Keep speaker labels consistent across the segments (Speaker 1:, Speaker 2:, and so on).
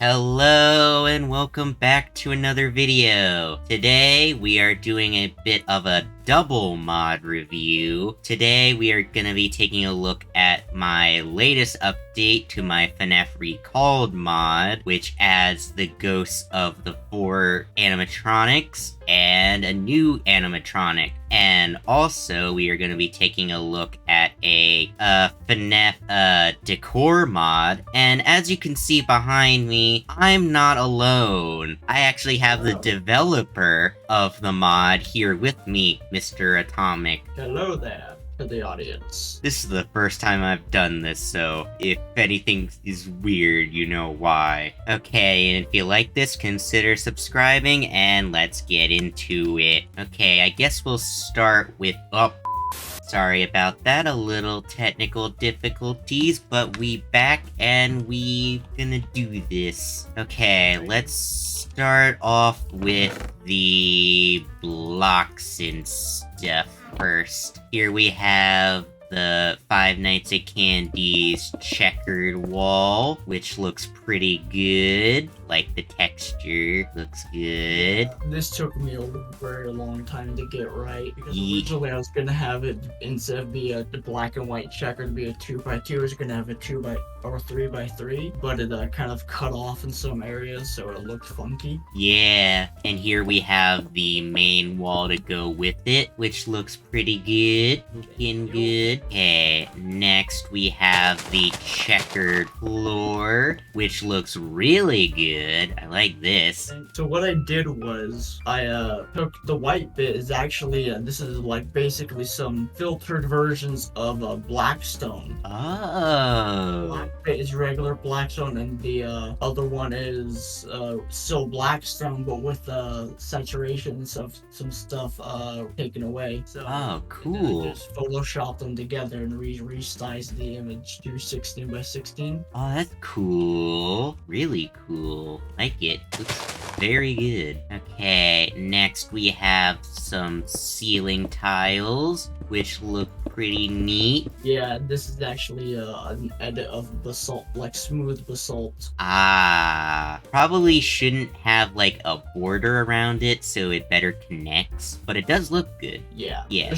Speaker 1: Hello and welcome back to another video. Today we are doing a bit of a double mod review. Today we are going to be taking a look at my latest update to my Fnaf Recalled mod, which adds the ghosts of the 4 animatronics and a new animatronic. And also, we are going to be taking a look at a Fnaf Decor Mod. And as you can see behind me, I'm not alone. I actually have the developer of the mod here with me, Mr. Atomic.
Speaker 2: Hello there to the audience.
Speaker 1: This is the first time I've done this, so if anything is weird, you know why. Okay, and if you like this, consider subscribing, and let's get into it. Okay, I guess we'll start with... Oh, sorry about that, a little technical difficulties, but we back and we gonna do this. Okay, let's start off with the blocks and stuff first. Here we have the Five Nights at Candy's checkered wall, which looks pretty good. Like, the texture looks good.
Speaker 2: This took me a very long time to get right, because originally I was gonna have it, instead of be a black and white checker, to be a 2x2, I was gonna have a 3x3, but it kind of cut off in some areas, so it looked funky.
Speaker 1: Yeah, and here we have the main wall to go with it, which looks pretty good. Looking good. Okay, next we have the checkered floor, which looks really good. I like this.
Speaker 2: And so what I did was, I took the white bit is actually, this is like basically some filtered versions of Blackstone.
Speaker 1: Oh.
Speaker 2: Black bit is regular Blackstone, and the other one is still Blackstone, but with saturations of some stuff taken away. So
Speaker 1: oh, cool.
Speaker 2: Just Photoshop them together and resize the image to 16 by 16.
Speaker 1: Oh, that's cool. Really cool. Like it. Looks very good. Okay, next we have some ceiling tiles, which look pretty neat.
Speaker 2: Yeah, this is actually an edit of basalt, like smooth basalt.
Speaker 1: Ah, probably shouldn't have like a border around it so it better connects, but it does look good.
Speaker 2: Yeah.
Speaker 1: Yeah.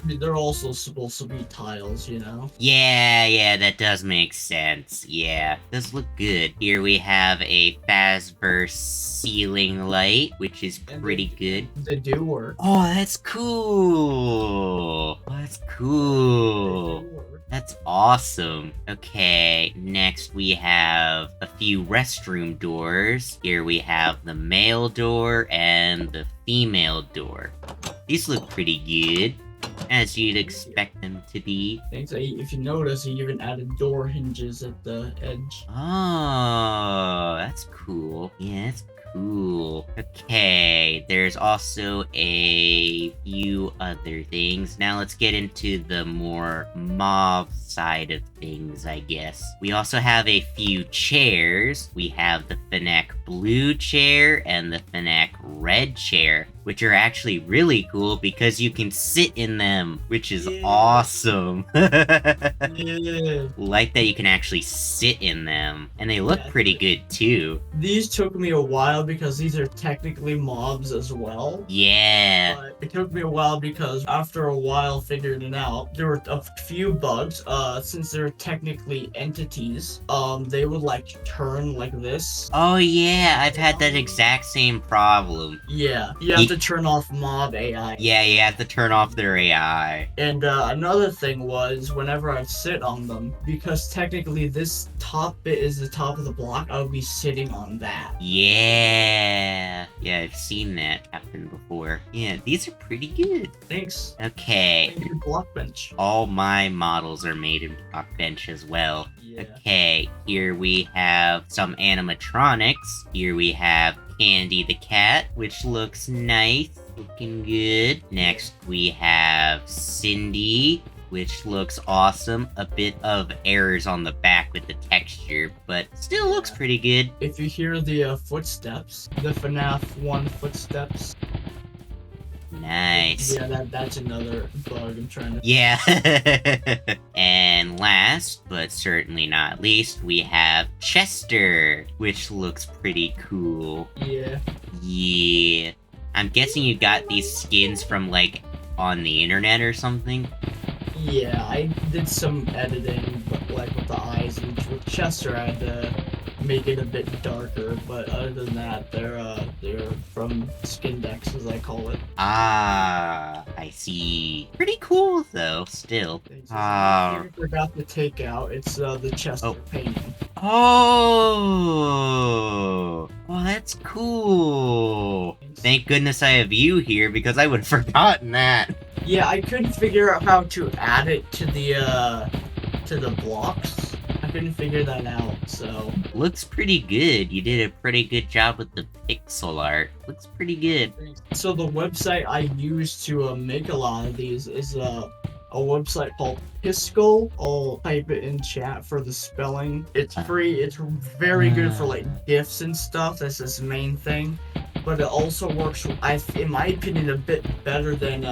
Speaker 2: They're also supposed to be tiles, you know?
Speaker 1: Yeah, that does make sense. Yeah, does look good. Here we have a Fazverse ceiling light, which is pretty good.
Speaker 2: They do work.
Speaker 1: Oh, that's cool. That's cool. That's awesome. Okay, next we have a few restroom doors. Here we have the male door and the female door. These look pretty good, as you'd expect them to be.
Speaker 2: Thanks. If you notice, he even added door hinges at the edge.
Speaker 1: Oh, that's cool. Yeah, that's cool. Okay, there's also a few other things. Now let's get into the more mauve side of things, I guess. We also have a few chairs. We have the Fnaf blue chair and the Fnaf red chair, which are actually really cool because you can sit in them, which is awesome.
Speaker 2: Yeah.
Speaker 1: Like that you can actually sit in them, and they look pretty good too.
Speaker 2: These took me a while because these are technically mobs as well.
Speaker 1: Yeah.
Speaker 2: But it took me a while because after a while figuring it out, there were a few bugs. Since they're technically entities, they would like turn like this.
Speaker 1: Oh yeah, I've had that exact same problem.
Speaker 2: Yeah, you have to turn off mob AI.
Speaker 1: Yeah, you have to turn off their AI.
Speaker 2: And another thing was, whenever I sit on them, because technically this top bit is the top of the block, I would be sitting on that.
Speaker 1: Yeah, I've seen that happen before. Yeah, these are pretty good.
Speaker 2: Thanks.
Speaker 1: Okay.
Speaker 2: Thank you, block bench.
Speaker 1: All my models are made in block bench as well.
Speaker 2: Yeah.
Speaker 1: Okay, here we have some animatronics. Here we have Candy the cat, which looks nice. Looking good. Next, we have Cindy, which looks awesome. A bit of errors on the back with the texture, but still looks pretty good.
Speaker 2: If you hear the footsteps, the FNAF 1 footsteps.
Speaker 1: Nice.
Speaker 2: Yeah, that's another bug I'm trying to...
Speaker 1: Yeah. And last, but certainly not least, we have Chester, which looks pretty cool.
Speaker 2: Yeah.
Speaker 1: Yeah. I'm guessing you got these skins from, like, on the internet or something?
Speaker 2: Yeah, I did some editing, but like with the eyes and with Chester, I had to make it a bit darker. But other than that, they're from skin decks, as I call it.
Speaker 1: Ah, I see. Pretty cool, though, still.
Speaker 2: I forgot to take out. It's the Chester painting.
Speaker 1: Oh, well, that's cool. Thank goodness I have you here, because I would have forgotten that.
Speaker 2: Yeah, I couldn't figure out how to add it to the blocks. I couldn't figure that out, so...
Speaker 1: Looks pretty good. You did a pretty good job with the pixel art. Looks pretty good.
Speaker 2: So the website I use to make a lot of these is a website called Piskel. I'll type it in chat for the spelling. It's free. It's very good for like GIFs and stuff. That's its main thing. But it also works, in my opinion, a bit better than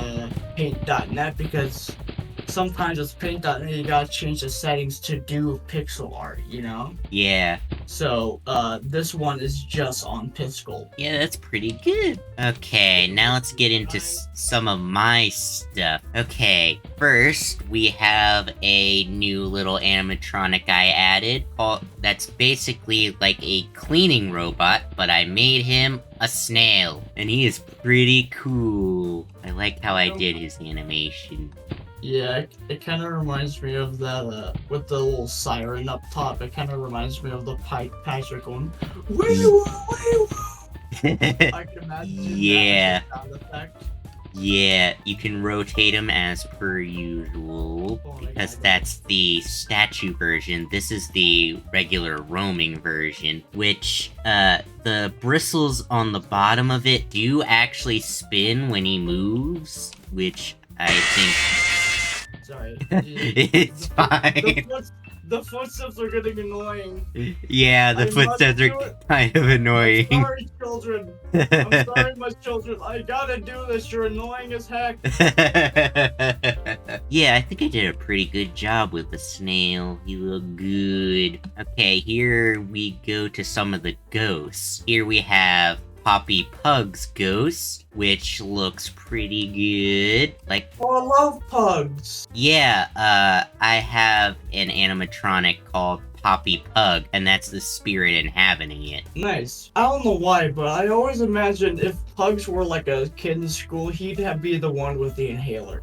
Speaker 2: Paint.net, because sometimes with Paint.net you gotta change the settings to do pixel art, you know?
Speaker 1: Yeah.
Speaker 2: So this one is just on Piskel.
Speaker 1: Yeah, that's pretty good. Okay, now let's get into some of my stuff. Okay, first we have a new little animatronic I added that's basically like a cleaning robot, but I made him a snail, and he is pretty cool. I like how I did his animation.
Speaker 2: Yeah, it kind of reminds me of that, with the little siren up top. It kind of reminds me of the Patrick going, wee-woo, wee-woo. I can imagine
Speaker 1: yeah.
Speaker 2: that sound effect.
Speaker 1: Yeah, you can rotate him as per usual, because that's the statue version. This is the regular roaming version, which, the bristles on the bottom of it do actually spin when he moves, which I think...
Speaker 2: Sorry.
Speaker 1: It's fine.
Speaker 2: The footsteps are getting annoying.
Speaker 1: Yeah, the footsteps are kind of annoying.
Speaker 2: I'm sorry, children. I'm sorry, my children. I gotta do this. You're annoying as heck.
Speaker 1: Yeah, I think I did a pretty good job with the snail. He looked good. Okay, here we go to some of the ghosts. Here we have Poppy Pug's ghost, which looks pretty good. Like,
Speaker 2: oh, I love pugs.
Speaker 1: Yeah, I have an animatronic called Poppy Pug, and that's the spirit inhabiting it.
Speaker 2: Nice. I don't know why, but I always imagined if pugs were like a kid in school, he'd be the one with the inhaler.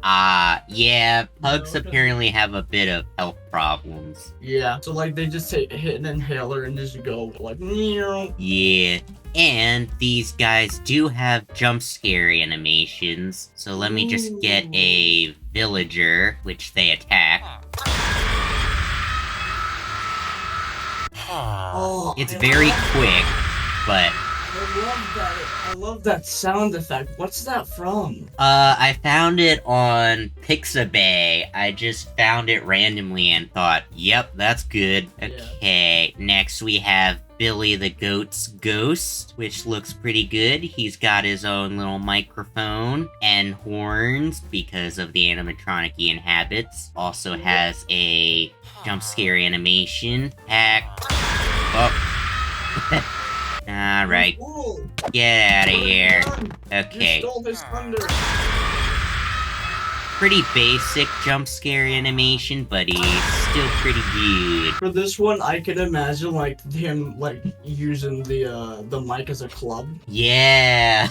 Speaker 1: Yeah, pugs apparently have a bit of health problems.
Speaker 2: Yeah, so like they just hit an inhaler and just go like, meow.
Speaker 1: Yeah. And these guys do have jump scare animations, so let me just get a villager, which they attack.
Speaker 2: Oh,
Speaker 1: it's very quick, but...
Speaker 2: I love that sound effect. What's that from?
Speaker 1: I found it on Pixabay. I just found it randomly and thought, yep, that's good. Okay, next we have Billy the Goat's Ghost, which looks pretty good. He's got his own little microphone and horns because of the animatronic he inhabits. Also has a jump scare animation. Hack. Oh. Alright. Get out of here. Okay.
Speaker 2: You stole his thunder.
Speaker 1: Pretty basic jump scare animation, but he's still pretty good.
Speaker 2: For this one, I could imagine like him like using the mic as a club.
Speaker 1: Yeah.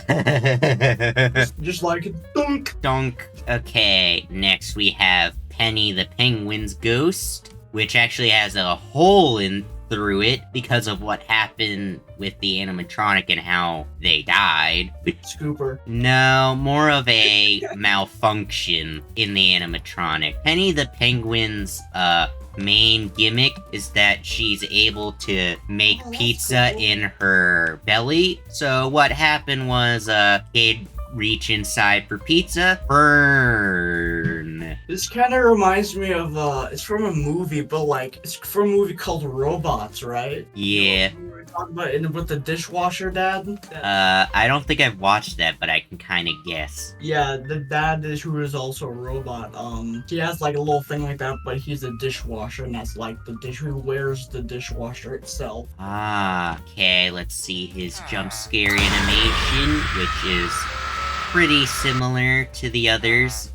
Speaker 2: just like dunk.
Speaker 1: Dunk. Okay, next we have Penny the Penguin's Ghost, which actually has a hole in through it because of what happened with the animatronic and how they died.
Speaker 2: Scooper.
Speaker 1: No, more of a malfunction in the animatronic. Penny the Penguin's main gimmick is that she's able to make pizza in her belly. So what happened was he'd reach inside for pizza, burn.
Speaker 2: This kind of reminds me of it's from a movie, but like it's from a movie called Robots, right?
Speaker 1: Yeah.
Speaker 2: we talking about with the dishwasher dad?
Speaker 1: I don't think I've watched that, but I can kind of guess.
Speaker 2: Yeah, the dad is who is also a robot. He has like a little thing like that, but he's a dishwasher, and that's like the dish who wears the dishwasher itself.
Speaker 1: Ah, okay, let's see his jump scare animation, which is pretty similar to the others.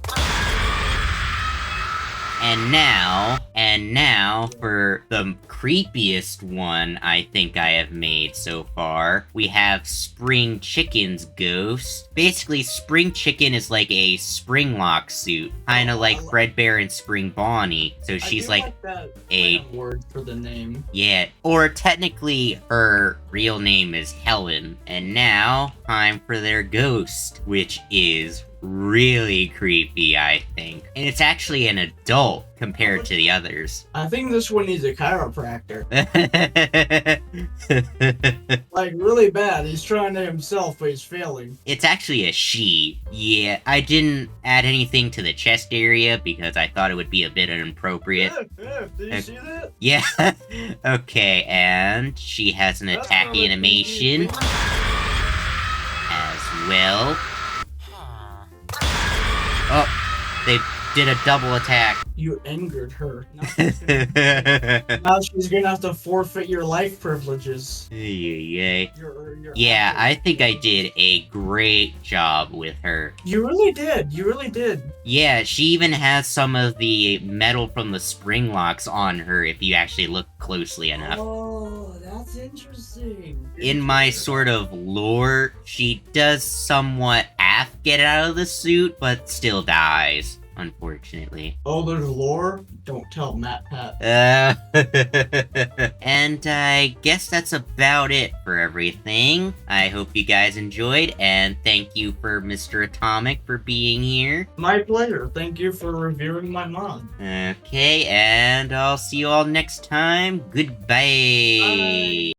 Speaker 1: And now, for the creepiest one I think I have made so far, we have Spring Chicken's ghost. Basically, Spring Chicken is like a Springlock suit, kind of like Fredbear and Spring Bonnie. So she's like
Speaker 2: that
Speaker 1: a
Speaker 2: word for the name.
Speaker 1: Yeah, or technically her real name is Helen. And now, time for their ghost, which is really creepy, I think. And it's actually an adult compared to the others.
Speaker 2: I think this one needs a chiropractor. Like, really bad. He's trying to himself, but he's failing.
Speaker 1: It's actually a she. Yeah, I didn't add anything to the chest area because I thought it would be a bit inappropriate.
Speaker 2: Did you see that?
Speaker 1: Yeah. Okay, and she has an attack animation as well. Oh, they did a double attack.
Speaker 2: You angered her. Now she's gonna have to forfeit your life privileges.
Speaker 1: Yeah,
Speaker 2: Your
Speaker 1: I think I did a great job with her.
Speaker 2: You really did. You really did.
Speaker 1: Yeah, she even has some of the metal from the spring locks on her if you actually look closely enough.
Speaker 2: Oh, that's interesting.
Speaker 1: In my sort of lore, she does somewhat half get out of the suit, but still dies, unfortunately.
Speaker 2: Oh, there's lore? Don't tell Matt Pat.
Speaker 1: And I guess that's about it for everything. I hope you guys enjoyed, and thank you for Mr. Atomic for being here.
Speaker 2: My pleasure. Thank you for reviewing my mod.
Speaker 1: Okay, and I'll see you all next time. Goodbye.
Speaker 2: Bye.